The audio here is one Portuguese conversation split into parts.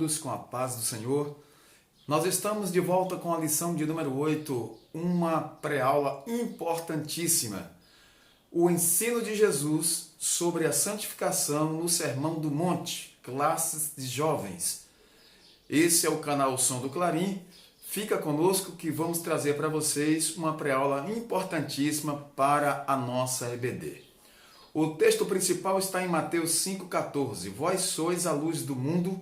todos com a paz do Senhor. Nós estamos de volta com a lição de número 8, uma pré-aula importantíssima. O ensino de Jesus sobre a santificação no Sermão do Monte, classes de jovens. Esse é o canal Som do Clarim. Fica conosco que vamos trazer para vocês uma pré-aula importantíssima para a nossa EBD. O texto principal está em Mateus 5,14. Vós sois a luz do mundo,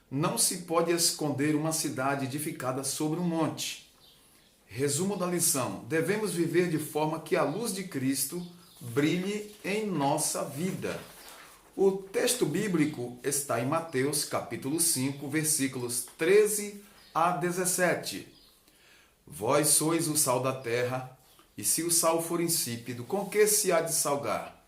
não se pode esconder uma cidade edificada sobre um monte. Resumo da lição: devemos viver de forma que a luz de Cristo brilhe em nossa vida. O texto bíblico está em Mateus capítulo 5, versículos 13 a 17. Vós sois o sal da terra, e se o sal for insípido, com que se há de salgar?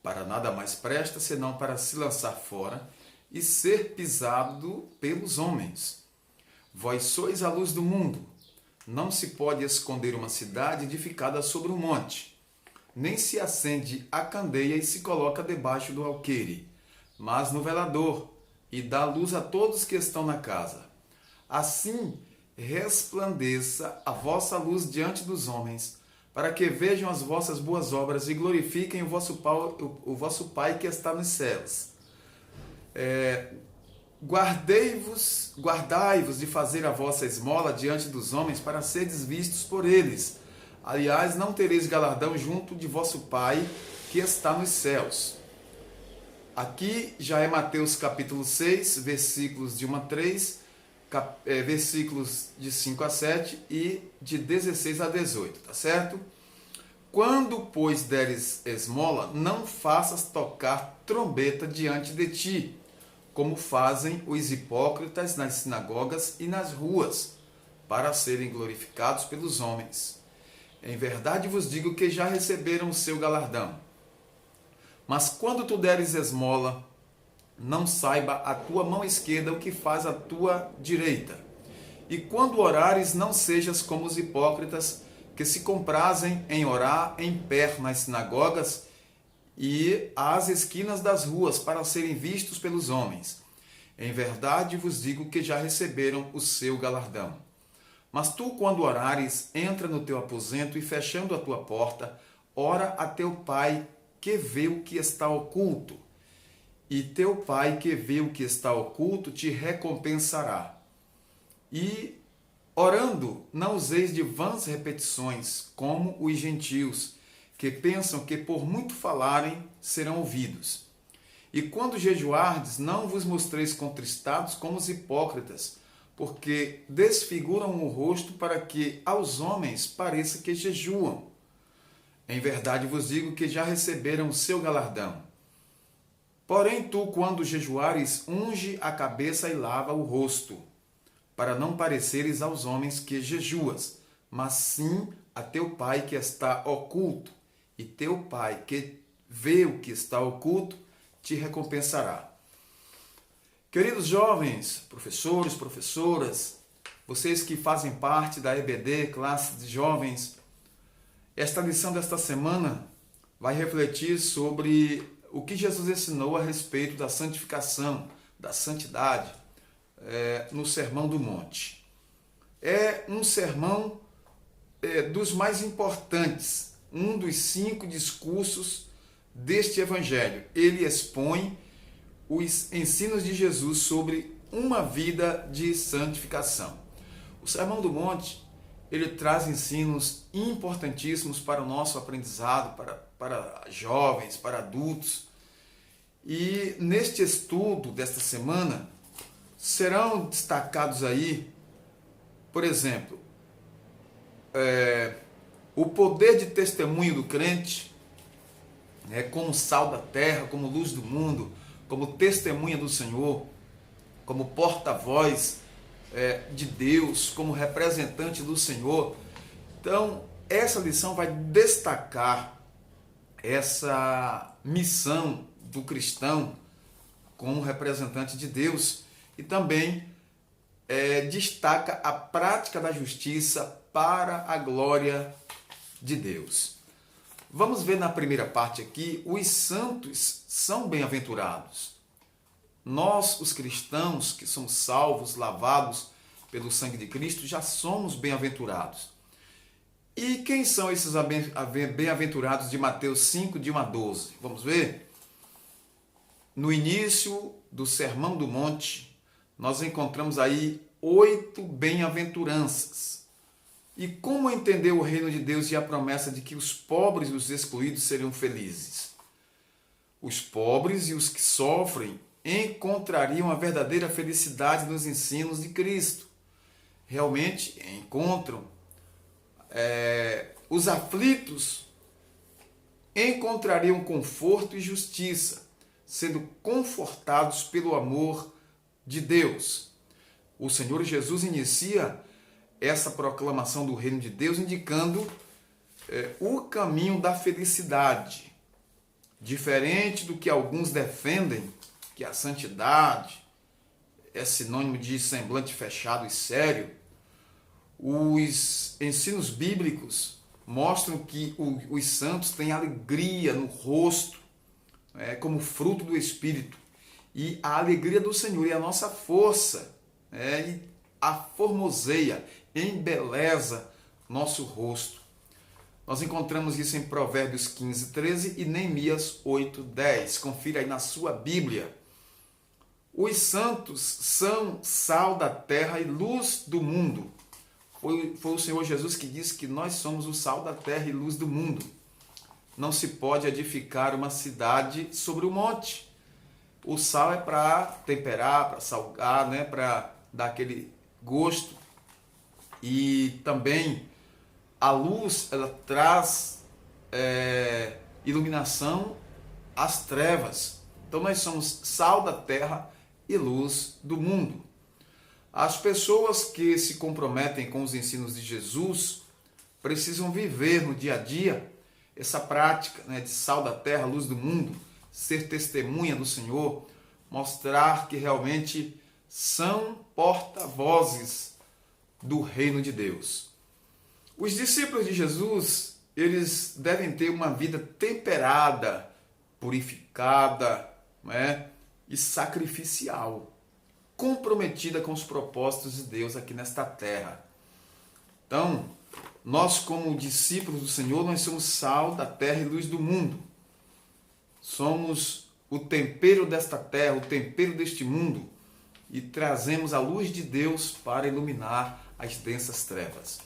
Para nada mais presta, senão para se lançar fora e ser pisado pelos homens. Vós sois a luz do mundo. Não se pode esconder uma cidade edificada sobre um monte. Nem se acende a candeia e se coloca debaixo do alqueire, mas no velador, e dá luz a todos que estão na casa. Assim resplandeça a vossa luz diante dos homens, para que vejam as vossas boas obras e glorifiquem o vosso Pai que está nos céus. Guardai-vos de fazer a vossa esmola diante dos homens, para seres vistos por eles. Aliás, não tereis galardão junto de vosso Pai que está nos céus. Aqui já é Mateus capítulo 6, versículos de 1 a 3, versículos de 5 a 7 e de 16 a 18, tá certo? Quando, pois, deres esmola, não faças tocar trombeta diante de ti, como fazem os hipócritas nas sinagogas e nas ruas, para serem glorificados pelos homens. Em verdade vos digo que já receberam o seu galardão. Mas quando tu deres esmola, não saiba a tua mão esquerda o que faz a tua direita. E quando orares, não sejas como os hipócritas, que se comprazem em orar em pé nas sinagogas e às esquinas das ruas, para serem vistos pelos homens. Em verdade vos digo que já receberam o seu galardão. Mas tu, quando orares, entra no teu aposento e, fechando a tua porta, ora a teu Pai que vê o que está oculto. E teu Pai que vê o que está oculto te recompensará. E, orando, não useis de vãs repetições, como os gentios, que pensam que por muito falarem serão ouvidos. E quando jejuardes, não vos mostreis contristados como os hipócritas, porque desfiguram o rosto para que aos homens pareça que jejuam. Em verdade vos digo que já receberam o seu galardão. Porém tu, quando jejuares, unge a cabeça e lava o rosto, para não pareceres aos homens que jejuas, mas sim a teu Pai que está oculto, e teu Pai que vê o que está oculto te recompensará. Queridos jovens, professores, professoras, vocês que fazem parte da EBD, classe de jovens, esta lição desta semana vai refletir sobre o que Jesus ensinou a respeito da santificação, da santidade, no Sermão do Monte. É um sermão dos mais importantes, um dos 5 discursos deste Evangelho. Ele expõe os ensinos de Jesus sobre uma vida de santificação. O Sermão do Monte, ele traz ensinos importantíssimos para o nosso aprendizado, para jovens, para adultos. E neste estudo desta semana, serão destacados aí, por exemplo, o poder de testemunho do crente, como sal da terra, como luz do mundo, como testemunha do Senhor, como porta-voz de Deus, como representante do Senhor. Então, essa lição vai destacar essa missão do cristão como representante de Deus e também destaca a prática da justiça para a glória de Deus. Vamos ver na primeira parte aqui, os santos são bem-aventurados. Nós, os cristãos, que somos salvos, lavados pelo sangue de Cristo, já somos bem-aventurados. E quem são esses bem-aventurados de Mateus 5, de 1 a 12? Vamos ver? No início do Sermão do Monte, nós encontramos aí 8 bem-aventuranças. E como entender o reino de Deus e a promessa de que os pobres e os excluídos seriam felizes? Os pobres e os que sofrem encontrariam a verdadeira felicidade nos ensinos de Cristo. Realmente encontram. Os aflitos encontrariam conforto e justiça, sendo confortados pelo amor de Deus. O Senhor Jesus inicia essa proclamação do reino de Deus indicando o caminho da felicidade. Diferente do que alguns defendem, que a santidade é sinônimo de semblante fechado e sério, os ensinos bíblicos mostram que os santos têm alegria no rosto, como fruto do Espírito. E a alegria do Senhor é a nossa força, e a formoseia, embeleza nosso rosto. Nós encontramos isso em Provérbios 15, 13 e Neemias 8, 10. Confira aí na sua Bíblia. Os santos são sal da terra e luz do mundo. Foi o Senhor Jesus que disse que nós somos o sal da terra e luz do mundo. Não se pode edificar uma cidade sobre o monte. O sal é para temperar, para salgar, para dar aquele gosto. E também a luz, ela traz iluminação às trevas. Então nós somos sal da terra e luz do mundo. As pessoas que se comprometem com os ensinos de Jesus precisam viver no dia a dia essa prática de sal da terra, luz do mundo, ser testemunha do Senhor, mostrar que realmente são porta-vozes do reino de Deus. Os discípulos de Jesus, eles devem ter uma vida temperada, purificada, e sacrificial, comprometida com os propósitos de Deus aqui nesta terra. Então, nós como discípulos do Senhor, nós somos sal da terra e luz do mundo. Somos o tempero desta terra, o tempero deste mundo, e trazemos a luz de Deus para iluminar as densas trevas.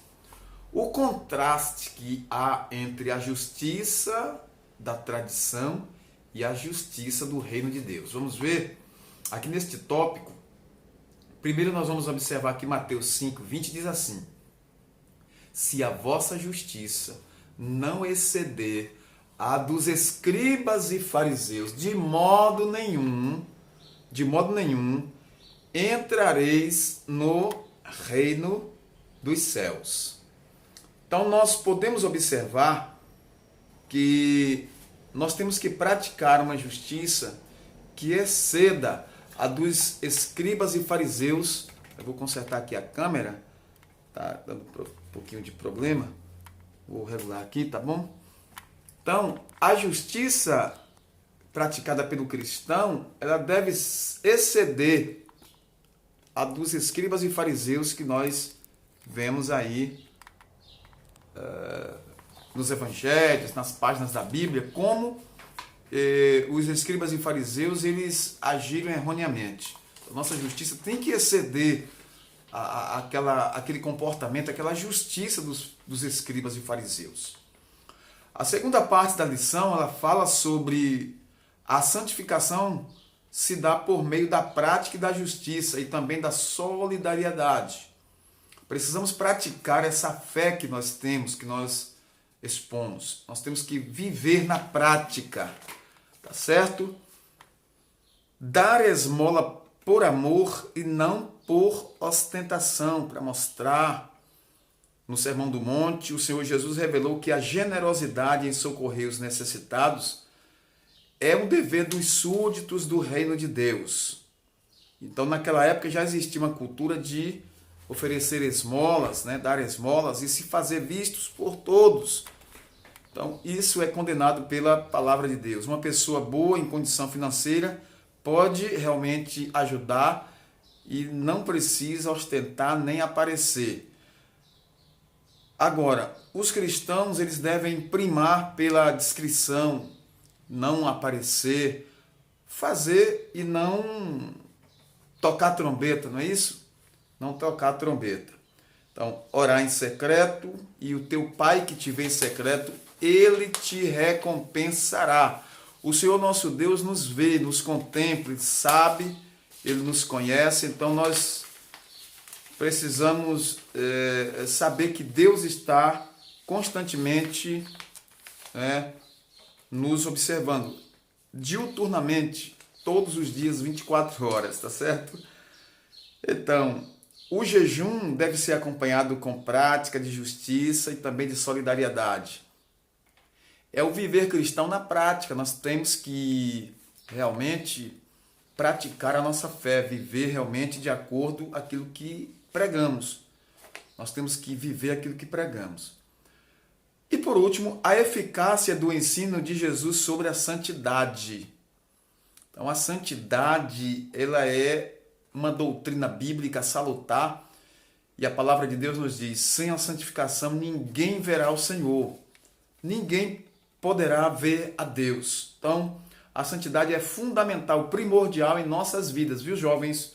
O contraste que há entre a justiça da tradição e a justiça do reino de Deus. Vamos ver aqui neste tópico. Primeiro nós vamos observar que Mateus 5, 20 diz assim: se a vossa justiça não exceder a dos escribas e fariseus, de modo nenhum, entrareis no reino dos céus. Então nós podemos observar que nós temos que praticar uma justiça que exceda a dos escribas e fariseus. Eu vou consertar aqui a câmera, tá dando um pouquinho de problema. Vou regular aqui, tá bom? Então, a justiça praticada pelo cristão, ela deve exceder a dos escribas e fariseus que nós vemos aí nos evangelhos, nas páginas da Bíblia, como os escribas e fariseus eles agiram erroneamente. A nossa justiça tem que exceder aquele comportamento, aquela justiça dos escribas e fariseus. A segunda parte da lição, ela fala sobre a santificação se dá por meio da prática da justiça e também da solidariedade. Precisamos praticar essa fé que nós temos, que nós expomos. Nós temos que viver na prática, tá certo? Dar esmola por amor e não por ostentação, para mostrar. No Sermão do Monte, o Senhor Jesus revelou que a generosidade em socorrer os necessitados é um dever dos súditos do reino de Deus. Então, naquela época já existia uma cultura de oferecer esmolas, dar esmolas e se fazer vistos por todos. Então, isso é condenado pela palavra de Deus. Uma pessoa boa em condição financeira pode realmente ajudar e não precisa ostentar nem aparecer. Agora, os cristãos eles devem primar pela discrição, não aparecer, fazer e não tocar trombeta, não é isso? Não tocar trombeta. Então, orar em secreto, e o teu Pai que te vê em secreto, Ele te recompensará. O Senhor nosso Deus nos vê, nos contempla, Ele sabe, Ele nos conhece, então nós precisamos saber que Deus está constantemente nos observando, diuturnamente, todos os dias, 24 horas, tá certo? Então, o jejum deve ser acompanhado com prática de justiça e também de solidariedade. É o viver cristão na prática. Nós temos que realmente praticar a nossa fé, viver realmente de acordo com aquilo que pregamos. Nós temos que viver aquilo que pregamos. E por último, a eficácia do ensino de Jesus sobre a santidade. Então, a santidade, ela é uma doutrina bíblica salutar, e a palavra de Deus nos diz: sem a santificação ninguém verá o Senhor, ninguém poderá ver a Deus. Então, a santidade é fundamental, primordial em nossas vidas, viu, jovens?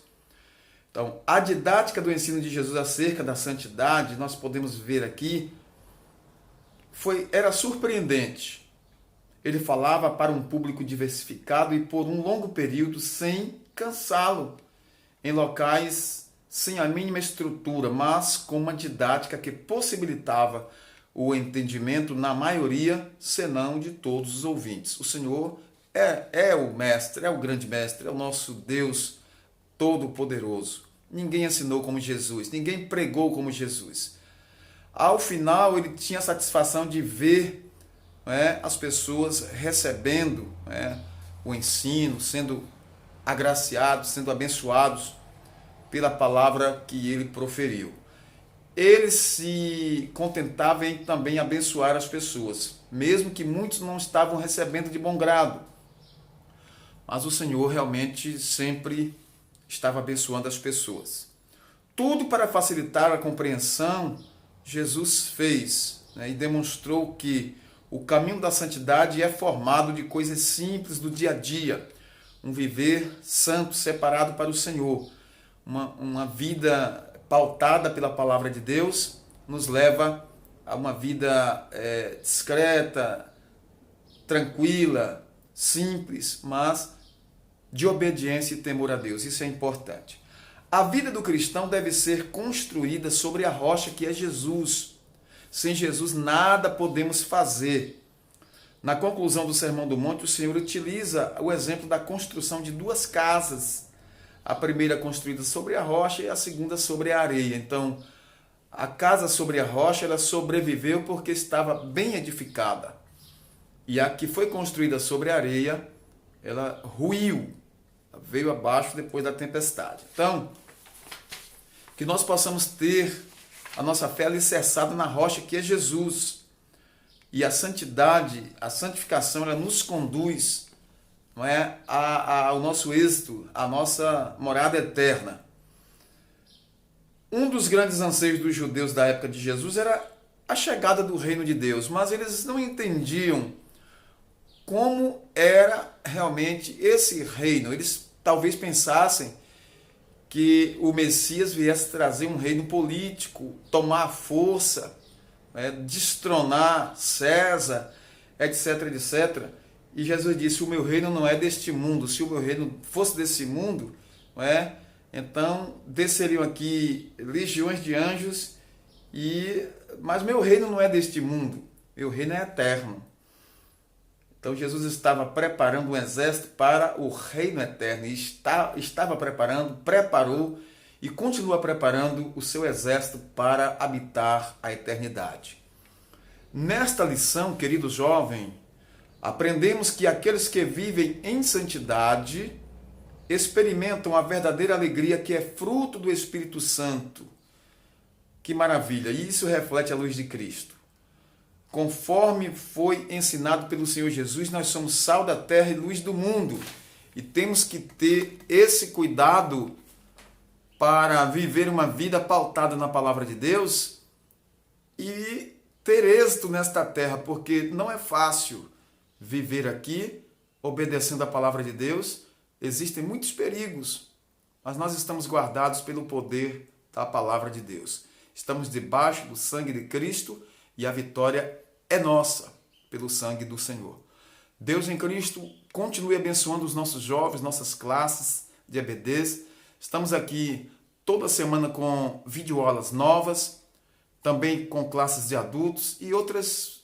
Então, a didática do ensino de Jesus acerca da santidade, nós podemos ver aqui, era surpreendente. Ele falava para um público diversificado e por um longo período sem cansá-lo, em locais sem a mínima estrutura, mas com uma didática que possibilitava o entendimento na maioria, senão de todos os ouvintes. O Senhor é o mestre, é o grande mestre, é o nosso Deus todo-poderoso. Ninguém ensinou como Jesus, ninguém pregou como Jesus. Ao final, ele tinha a satisfação de ver as pessoas recebendo o ensino, sendo agraciados, sendo abençoados pela palavra que ele proferiu. Ele se contentava em também abençoar as pessoas, mesmo que muitos não estavam recebendo de bom grado. Mas o Senhor realmente sempre estava abençoando as pessoas. Tudo para facilitar a compreensão, Jesus fez, e demonstrou que o caminho da santidade é formado de coisas simples do dia a dia. Um viver santo, separado para o Senhor. Uma vida pautada pela palavra de Deus nos leva a uma vida discreta, tranquila, simples, mas de obediência e temor a Deus. Isso é importante. A vida do cristão deve ser construída sobre a rocha que é Jesus. Sem Jesus nada podemos fazer. Na conclusão do Sermão do Monte, o Senhor utiliza o exemplo da construção de duas casas. A primeira construída sobre a rocha e a segunda sobre a areia. Então, a casa sobre a rocha, ela sobreviveu porque estava bem edificada. E a que foi construída sobre a areia, ela ruiu, veio abaixo depois da tempestade. Então, que nós possamos ter a nossa fé alicerçada na rocha que é Jesus. E a santidade, a santificação, ela nos conduz ao nosso êxito, à nossa morada eterna. Um dos grandes anseios dos judeus da época de Jesus era a chegada do reino de Deus, mas eles não entendiam como era realmente esse reino. Eles talvez pensassem que o Messias viesse trazer um reino político, tomar força, destronar César, etc, etc. E Jesus disse: o meu reino não é deste mundo. Se o meu reino fosse desse mundo, então desceriam aqui legiões de anjos, mas meu reino não é deste mundo, meu reino é eterno. Então Jesus estava preparando um exército para o reino eterno, e estava preparou e continua preparando o seu exército para habitar a eternidade. Nesta lição, querido jovem, aprendemos que aqueles que vivem em santidade experimentam a verdadeira alegria que é fruto do Espírito Santo. Que maravilha! E isso reflete a luz de Cristo. Conforme foi ensinado pelo Senhor Jesus, nós somos sal da terra e luz do mundo. E temos que ter esse cuidado para viver uma vida pautada na palavra de Deus e ter êxito nesta terra, porque não é fácil viver aqui obedecendo a palavra de Deus. Existem muitos perigos, mas nós estamos guardados pelo poder da palavra de Deus. Estamos debaixo do sangue de Cristo e a vitória é nossa pelo sangue do Senhor. Deus em Cristo continue abençoando os nossos jovens, nossas classes de EBDs. Estamos aqui toda semana com videoaulas novas, também com classes de adultos e outros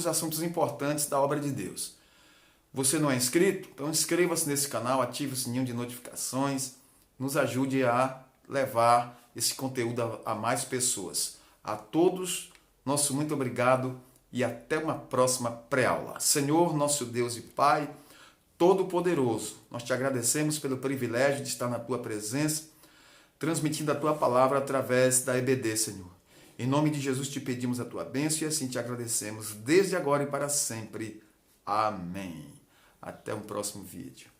assuntos importantes da obra de Deus. Você não é inscrito? Então inscreva-se nesse canal, ative o sininho de notificações, nos ajude a levar esse conteúdo a mais pessoas. A todos, nosso muito obrigado e até uma próxima pré-aula. Senhor, nosso Deus e Pai, Todo-Poderoso, nós te agradecemos pelo privilégio de estar na Tua presença, transmitindo a Tua palavra através da EBD, Senhor. Em nome de Jesus te pedimos a Tua bênção e assim te agradecemos desde agora e para sempre. Amém. Até um próximo vídeo.